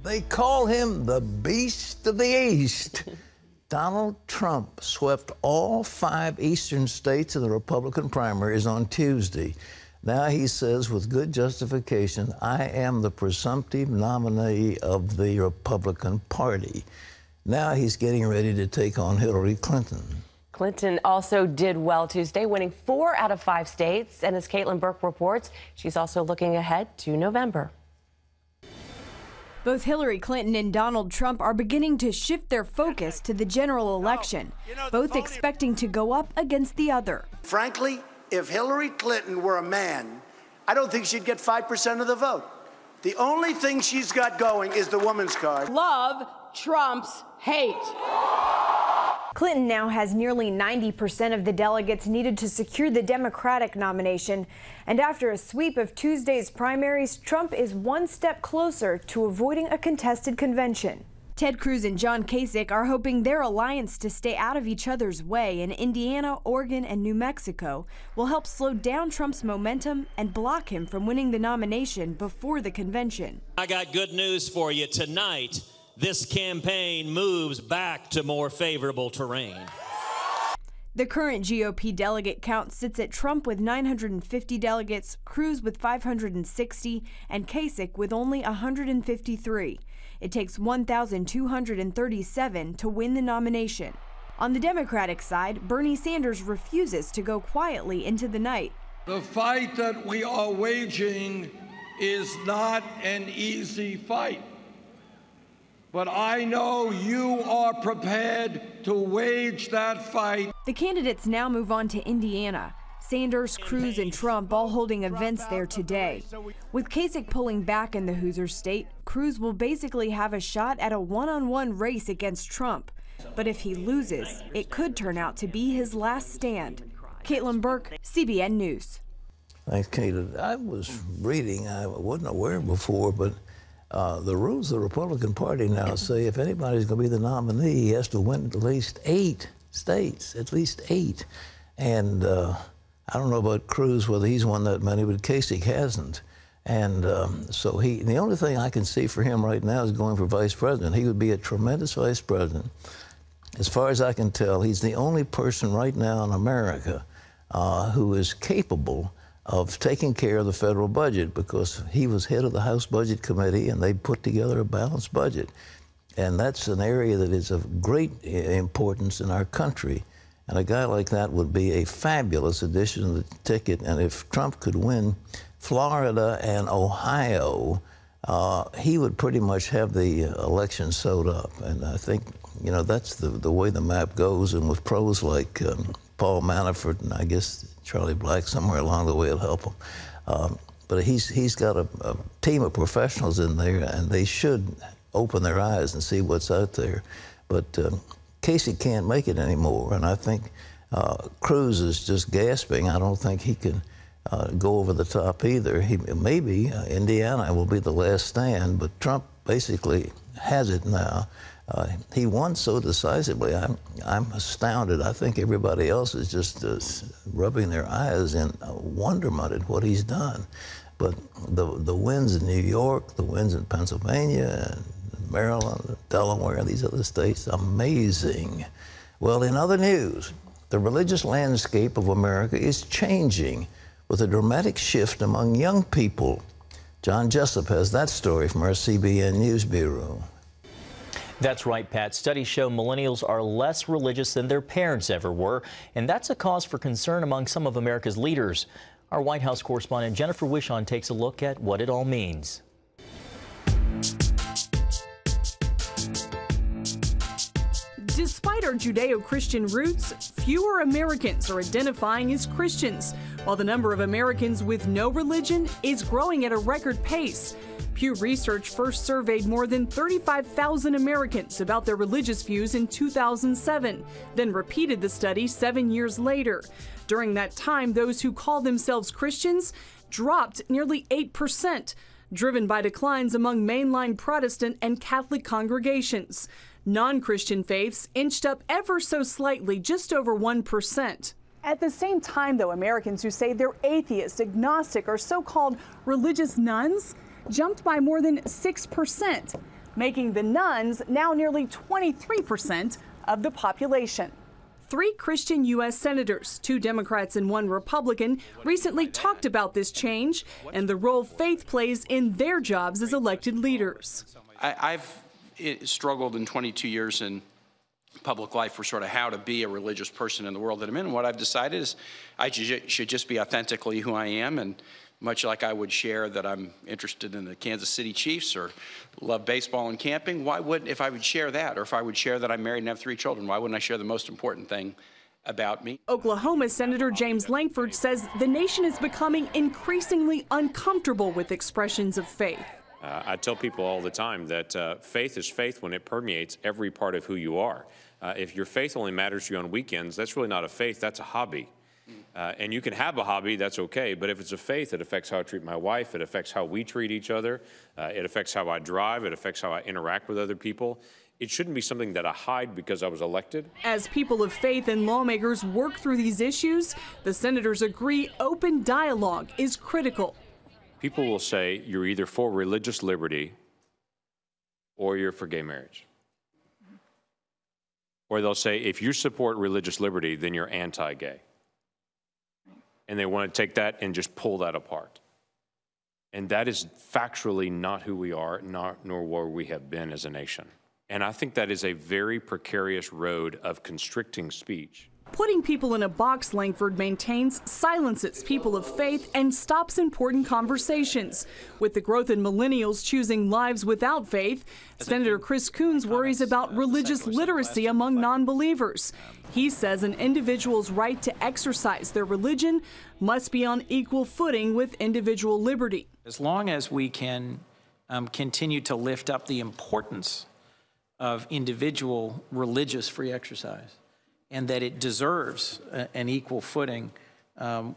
They call him the Beast of the East. Donald Trump swept all 5 eastern states in the Republican primaries on Tuesday. Now he says, with good justification, I am the presumptive nominee of the Republican Party. Now he's getting ready to take on Hillary Clinton. Clinton also did well Tuesday, winning 4 out of 5 states. And as Caitlin Burke reports, she's also looking ahead to November. Both Hillary Clinton and Donald Trump are beginning to shift their focus to the general election, both expecting to go up against the other. Frankly, if Hillary Clinton were a man, I don't think she'd get 5% of the vote. The only thing she's got going is the woman's card. Love trumps hate. Clinton now has nearly 90% of the delegates needed to secure the Democratic nomination. And after a sweep of Tuesday's primaries, Trump is one step closer to avoiding a contested convention. Ted Cruz and John Kasich are hoping their alliance to stay out of each other's way in Indiana, Oregon, and New Mexico will help slow down Trump's momentum and block him from winning the nomination before the convention. I got good news for you tonight. This campaign moves back to more favorable terrain. The current GOP delegate count sits at Trump with 950 delegates, Cruz with 560, and Kasich with only 153. It takes 1,237 to win the nomination. On the Democratic side, Bernie Sanders refuses to go quietly into the night. The fight that we are waging is not an easy fight. But I know you are prepared to wage that fight. The candidates now move on to Indiana. Sanders, Cruz, and Trump all holding events there today. With Kasich pulling back in the Hoosier state, Cruz will basically have a shot at a one-on-one race against Trump. But if he loses, it could turn out to be his last stand. Caitlin Burke, CBN News. Thanks, Caitlin. I was reading, I wasn't aware before, but the rules of the Republican Party now say if anybody's going to be the nominee, he has to win at least 8 states, at least 8. And I don't know about Cruz, whether he's won that many, but Kasich hasn't. And so the only thing I can see for him right now is going for vice president. He would be a tremendous vice president. As far as I can tell, he's the only person right now in America who is capable of taking care of the federal budget, because he was head of the House Budget Committee and they put together a balanced budget. And that's an area that is of great importance in our country. And a guy like that would be a fabulous addition to the ticket. And if Trump could win Florida and Ohio, he would pretty much have the election sewed up. And I think, you know, that's the way the map goes. And with pros like Paul Manafort and I guess Charlie Black somewhere along the way will help him. But he's got a team of professionals in there, and they should open their eyes and see what's out there. But Kasich can't make it anymore, and I think Cruz is just gasping. I don't think he can go over the top either. Maybe Indiana will be the last stand, but Trump basically has it now. He won so decisively. I'm astounded. I think everybody else is just rubbing their eyes in wonderment at what he's done. But the wins in New York, the wins in Pennsylvania, and Maryland, Delaware, these other states, amazing. Well, in other news, the religious landscape of America is changing with a dramatic shift among young people. John Jessup has that story from our CBN News Bureau. That's right, Pat. Studies show millennials are less religious than their parents ever were, and that's a cause for concern among some of America's leaders. Our White House correspondent Jennifer Wishon takes a look at what it all means. Despite our Judeo-Christian roots, fewer Americans are identifying as Christians, while the number of Americans with no religion is growing at a record pace. Pew Research first surveyed more than 35,000 Americans about their religious views in 2007, then repeated the study 7 years later. During that time, those who call themselves Christians dropped nearly 8%, driven by declines among mainline Protestant and Catholic congregations. Non-Christian faiths inched up ever so slightly, just over 1%. At the same time, though, Americans who say they're atheist, agnostic, or so-called religious nuns jumped by more than 6%. making the nuns now nearly 23% of the population. 3 Christian U.S. senators, 2 Democrats and 1 Republican, recently talked about this change and the role faith plays in their jobs as elected leaders. I've struggled in 22 years in public life for sort of how to be a religious person in the world that I'm in. And what I've decided is I should just be authentically who I am, and much like I would share that I'm interested in the Kansas City Chiefs or love baseball and camping, why wouldn't, if I would share that, or if I would share that I'm married and have 3 children, why wouldn't I share the most important thing about me? Oklahoma Senator James Lankford says the nation is becoming increasingly uncomfortable with expressions of faith. I tell people all the time that faith is faith when it permeates every part of who you are. If your faith only matters to you on weekends, that's really not a faith, that's a hobby. And you can have a hobby, that's okay, but if it's a faith, it affects how I treat my wife, it affects how we treat each other, it affects how I drive, it affects how I interact with other people. It shouldn't be something that I hide because I was elected. As people of faith and lawmakers work through these issues, the senators agree open dialogue is critical. People will say you're either for religious liberty or you're for gay marriage. Or they'll say if you support religious liberty, then you're anti-gay. And they want to take that and just pull that apart. And that is factually not who we are, nor where we have been as a nation. And I think that is a very precarious road of constricting speech. Putting people in a box, Lankford maintains, silences people of faith and stops important conversations. With the growth in millennials choosing lives without faith, Senator Chris Coons worries about religious literacy among non-believers. He says an individual's right to exercise their religion must be on equal footing with individual liberty. As long as we can continue to lift up the importance of individual religious free exercise, and that it deserves an equal footing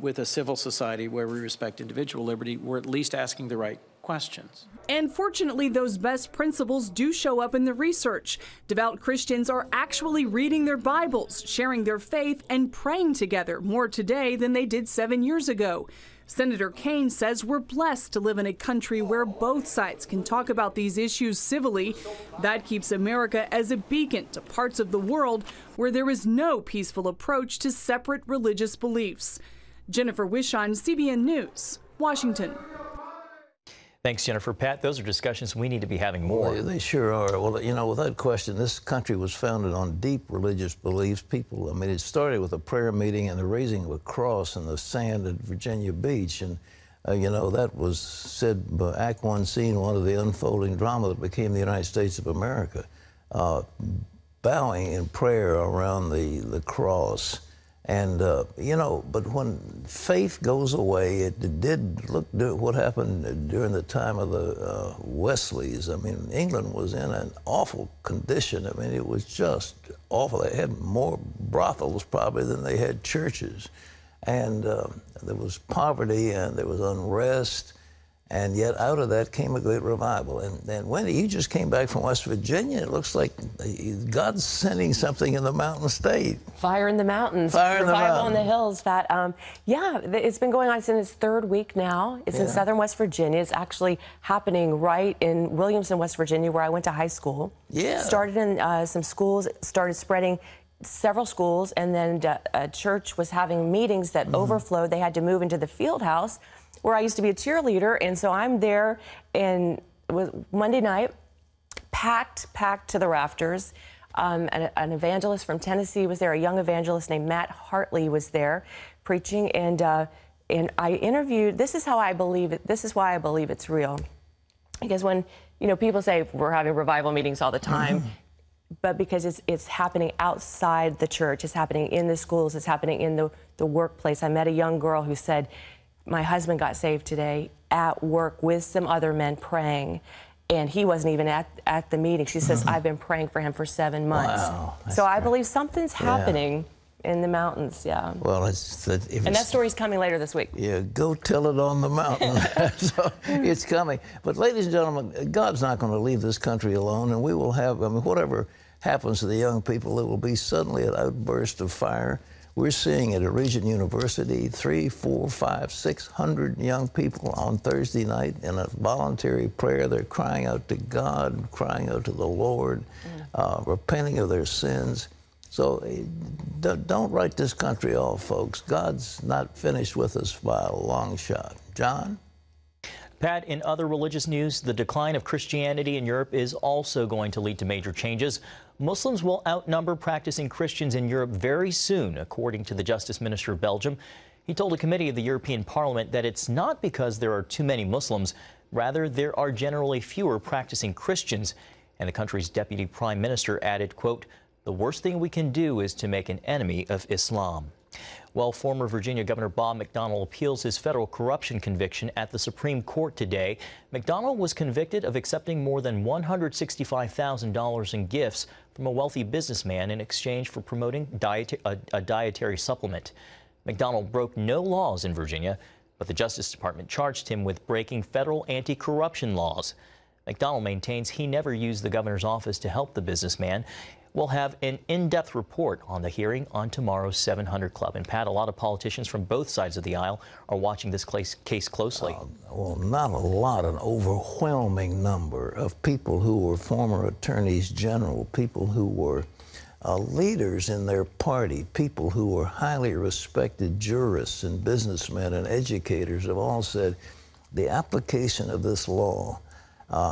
with a civil society where we respect individual liberty, we're at least asking the right questions. And fortunately, those best principles do show up in the research. Devout Christians are actually reading their Bibles, sharing their faith, and praying together more today than they did 7 years ago. Senator Kaine says we're blessed to live in a country where both sides can talk about these issues civilly. That keeps America as a beacon to parts of the world where there is no peaceful approach to separate religious beliefs. Jennifer Wishon, CBN News, Washington. Thanks, Jennifer. Pat, those are discussions we need to be having more. Well, they sure are. Well, you know, without question, this country was founded on deep religious beliefs. People, I mean, it started with a prayer meeting and the raising of a cross in the sand at Virginia Beach. And, you know, that was said by Act One, Scene One of the unfolding drama that became the United States of America. Bowing in prayer around the cross. And, you know, but when faith goes away, it did look what happened during the time of the Wesleys. I mean, England was in an awful condition. I mean, it was just awful. They had more brothels probably than they had churches. And there was poverty and there was unrest. And yet out of that came a great revival. And Wendy, you just came back from West Virginia. It looks like God's sending something in the mountain state. Fire in the mountains. Fire in the Revival mountains. in the hills. That, yeah, it's been going on. It's in its 3rd week now. It's in southern West Virginia. It's actually happening right in Williamson, West Virginia, where I went to high school. Yeah. Started in some schools, started spreading several schools, and then a church was having meetings that overflowed. They had to move into the field house where I used to be a cheerleader, and so I'm there, and it was Monday night, packed to the rafters. An evangelist from Tennessee was there, a young evangelist named Matt Hartley was there preaching, and I interviewed, this is how I believe it, this is why I believe it's real. Because when, you know, people say we're having revival meetings all the time, but because it's happening outside the church, it's happening in the schools, it's happening in the workplace. I met a young girl who said, my husband got saved today at work with some other men praying, and he wasn't even at the meeting. She says, I've been praying for him for 7 months. Wow, so I believe something's happening in the mountains, yeah. Well, and that story's coming later this week. Yeah, go tell it on the mountain. So it's coming. But ladies and gentlemen, God's not going to leave this country alone, and we will have, I mean, whatever happens to the young people, it will be suddenly an outburst of fire. We're seeing at a Regent University 300, 400, 500, 600 young people on Thursday night in a voluntary prayer. They're crying out to God, crying out to the Lord, repenting of their sins. So don't write this country off, folks. God's not finished with us by a long shot. John? Pat, in other religious news, the decline of Christianity in Europe is also going to lead to major changes. Muslims will outnumber practicing Christians in Europe very soon, according to the Justice Minister of Belgium. He told a committee of the European Parliament that it's not because there are too many Muslims. Rather, there are generally fewer practicing Christians. And the country's deputy prime minister added, quote, "The worst thing we can do is to make an enemy of Islam." Well, former Virginia Governor Bob McDonnell appeals his federal corruption conviction at the Supreme Court today. McDonnell was convicted of accepting more than $165,000 in gifts from a wealthy businessman in exchange for promoting a dietary supplement. McDonnell broke no laws in Virginia, but the Justice Department charged him with breaking federal anti-corruption laws. McDonnell maintains he never used the governor's office to help the businessman. We'll have an in-depth report on the hearing on tomorrow's 700 Club. And Pat, a lot of politicians from both sides of the aisle are watching this case closely. Well, not a lot, an overwhelming number of people who were former attorneys general, people who were leaders in their party, people who were highly respected jurists and businessmen and educators have all said the application of this law,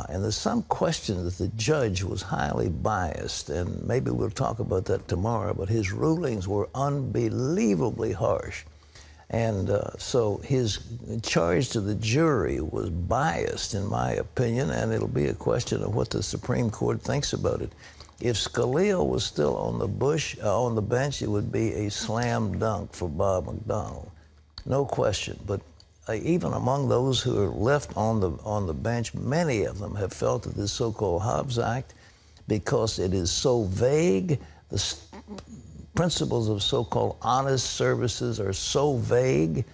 and there's some question that the judge was highly biased, and maybe we'll talk about that tomorrow, but his rulings were unbelievably harsh. And so his charge to the jury was biased, in my opinion, and it'll be a question of what the Supreme Court thinks about it. If Scalia was still on the bench, it would be a slam dunk for Bob McDonnell, no question. But even among those who are left on the bench, many of them have felt that this so-called Hobbs Act, because it is so vague, the principles of so-called honest services are so vague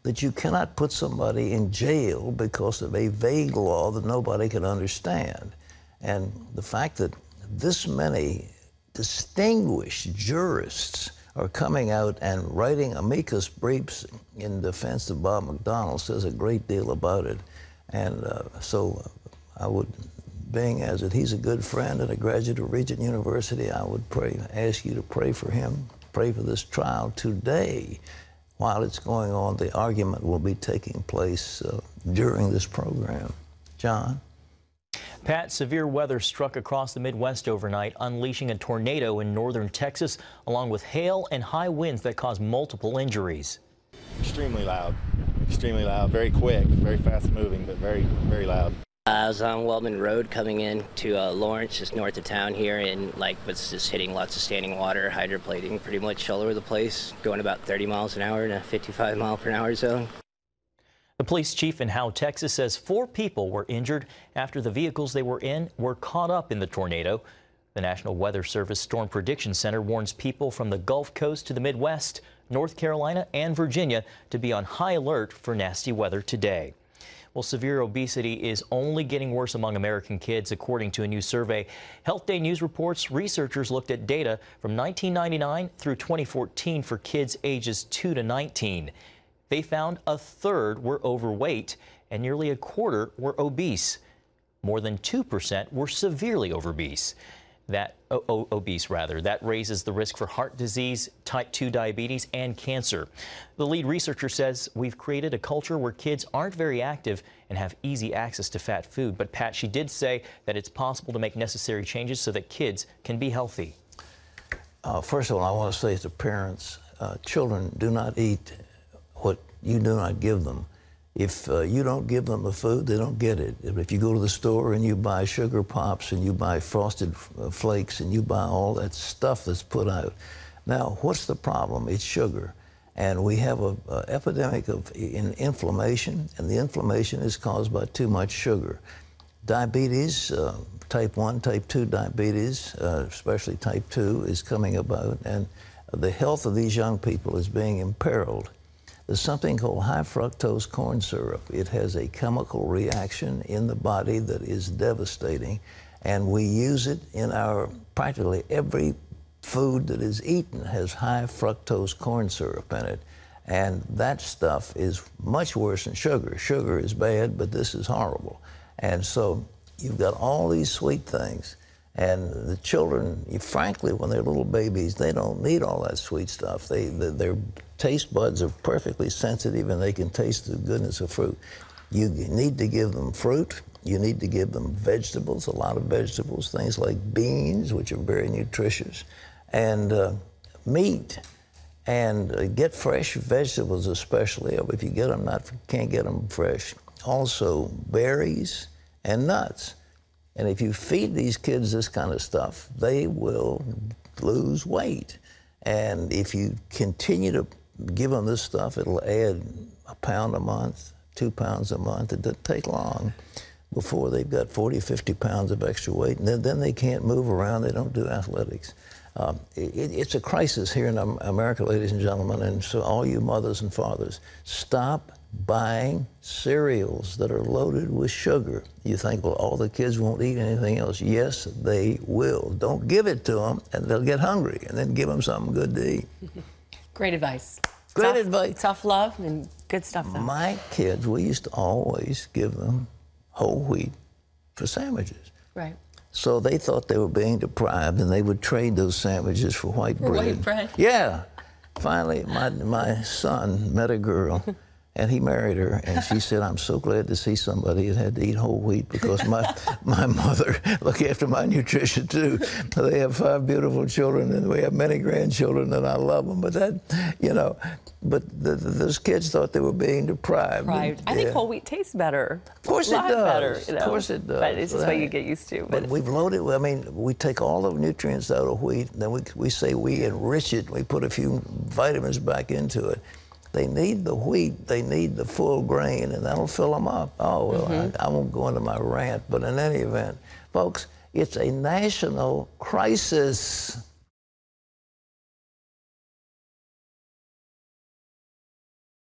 that you cannot put somebody in jail because of a vague law that nobody can understand. And the fact that this many distinguished jurists are coming out and writing amicus briefs in defense of Bob McDonnell says a great deal about it. And so I would, being as that he's a good friend and a graduate of Regent University, I would ask you to pray for him, pray for this trial today. While it's going on, the argument will be taking place during this program. John? Pat, severe weather struck across the Midwest overnight, unleashing a tornado in northern Texas, along with hail and high winds that caused multiple injuries. Extremely loud, very quick, very fast moving, but very, very loud. I was on Wellman Road coming in to Lawrence, just north of town here, and was just hitting lots of standing water, hydroplaning pretty much all over the place, going about 30 miles an hour in a 55 mile per hour zone. The police chief in Howe, Texas says 4 people were injured after the vehicles they were in were caught up in the tornado. The National Weather Service Storm Prediction Center warns people from the Gulf Coast to the Midwest, North Carolina, and Virginia to be on high alert for nasty weather today. Well, severe obesity is only getting worse among American kids, according to a new survey. Health Day News reports researchers looked at data from 1999 through 2014 for kids ages 2 to 19. They found a third were overweight and nearly a quarter were obese. More than 2% were severely obese. That raises the risk for heart disease, type 2 diabetes, and cancer. The lead researcher says we've created a culture where kids aren't very active and have easy access to fat food. But Pat, she did say that it's possible to make necessary changes so that kids can be healthy. First of all, I want to say to parents, children do not eat what you do not give them. If you don't give them the food, they don't get it. If you go to the store and you buy sugar pops and you buy frosted flakes and you buy all that stuff that's put out. Now, what's the problem? It's sugar. And we have an epidemic of inflammation, and the inflammation is caused by too much sugar. Diabetes, type 1, type 2 diabetes, especially type 2, is coming about, and the health of these young people is being imperiled. There's something called high fructose corn syrup. It has a chemical reaction in the body that is devastating, and we use it in our practically every food that is eaten has high fructose corn syrup in it. And that stuff is much worse than sugar. Sugar is bad, but this is horrible. And so you've got all these sweet things. And the children, frankly, when they're little babies, they don't need all that sweet stuff. Their taste buds are perfectly sensitive, and they can taste the goodness of fruit. You need to give them fruit. You need to give them vegetables, a lot of vegetables, things like beans, which are very nutritious, and meat. And get fresh vegetables, especially if you get them can't get them fresh. Also, berries and nuts. And if you feed these kids this kind of stuff, they will lose weight. And if you continue to give them this stuff, it'll add a pound a month, 2 pounds a month. It doesn't take long before they've got 40, 50 pounds of extra weight. And then they can't move around. They don't do athletics. It's a crisis here in America, ladies and gentlemen, and so all you mothers and fathers, stop buying cereals that are loaded with sugar. You think, well, all the kids won't eat anything else. Yes, they will. Don't give it to them, and they'll get hungry, and then give them something good to eat. Great advice. Great advice. Tough love and good stuff, though. My kids, we used to always give them whole wheat for sandwiches. Right. So they thought they were being deprived, and they would trade those sandwiches for white bread. White bread? Yeah. Finally, my son met a girl, and he married her, and she said, I'm so glad to see somebody that had to eat whole wheat, because my mother looked after my nutrition, too. They have 5 beautiful children, and we have many grandchildren, and I love them. But those kids thought they were being deprived. Right. I think whole wheat tastes better. Of course it does. Better, you know? Of course it does. But it's just what you get used to. But we've loaded, I mean, we take all the nutrients out of wheat, and then we say we enrich it, we put a few vitamins back into it. They need the wheat, they need the full grain, and that'll fill them up. Oh, well, I won't go into my rant, but in any event, folks, it's a national crisis.